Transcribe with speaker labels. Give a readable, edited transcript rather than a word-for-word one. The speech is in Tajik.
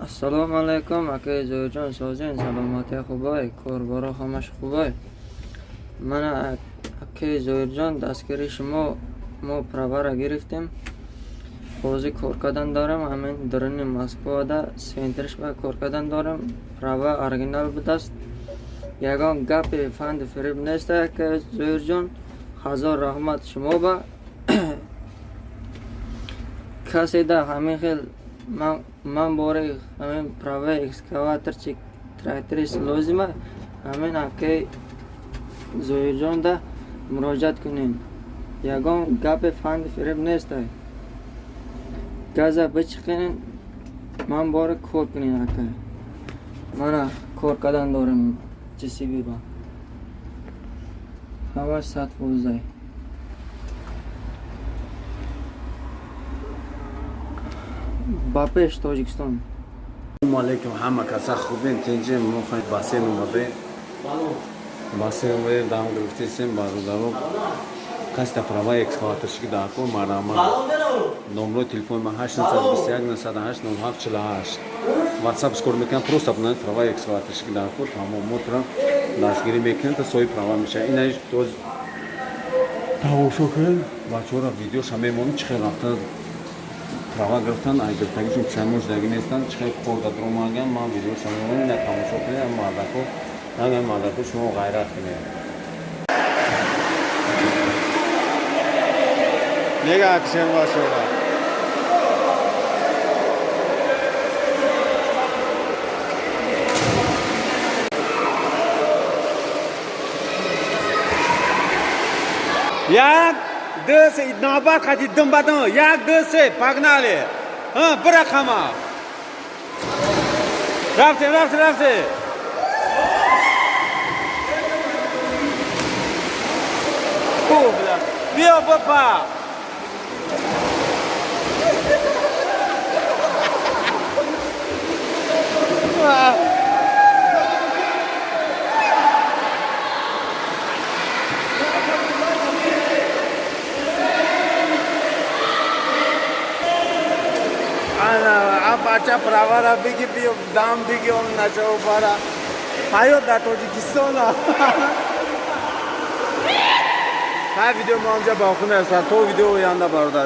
Speaker 1: Assalomu alaykum aka Zoirjon Sozin, salomati xubay, ko'rbora hamash xubay. Mana aka Zoirjon дастгири шумо мо правара гирифтем. Ҳозир кор кардан дорам, ҳамин даруни Москвада сентриш ба кор кардан дорам. Права оригинал будааст. Ягон гапи фанд фириб нест aka Zoirjon. ҳазор раҳмат шумо ба каседа ҳамин хел من باره همین پروه اکسکاواتر چی تراکتریس لازمه همین اکی زویرجان ده مراجعت کنین. یگان گپ فند فریب نیست. گازه بچکنین من باره کار کنین اکی. من کار کردن دارم چیزی بیبا. همه ساعت فوزه. باپش تاجیکستان.
Speaker 2: علیکم همه کسا خوبین تنجیم مخواهی باسی نموده باسی نموده دام گرفتیسیم بارودارو کستا پروای اکسکواترشکی داکو ماراما نمرو تلفون ما 891-908-0748 واتساپ سکور میکنم پروست اپنان پروای اکسکواترشکی داکو تمام موترم دستگیری میکنم تا سوی پروا میشه اینایش دوز تاوشو کرد بچورا ویدیوش همه مون چخیر رفته права гирифтан айгиртагишон пишаймош даги нестан чихе хурда дурумаган ман видео самони на тамошо кунем мадаку нагам мадаку шумо гайрат кунем нега акшен башора як دس نابار خاطی دم بدن یک دس پاگناله برخما رفته خوب بیا بابا Acha pravara bigi bio dam bigi on nacha para hayo da Tojikistan ha video mu amca bakın esa to video yanda barda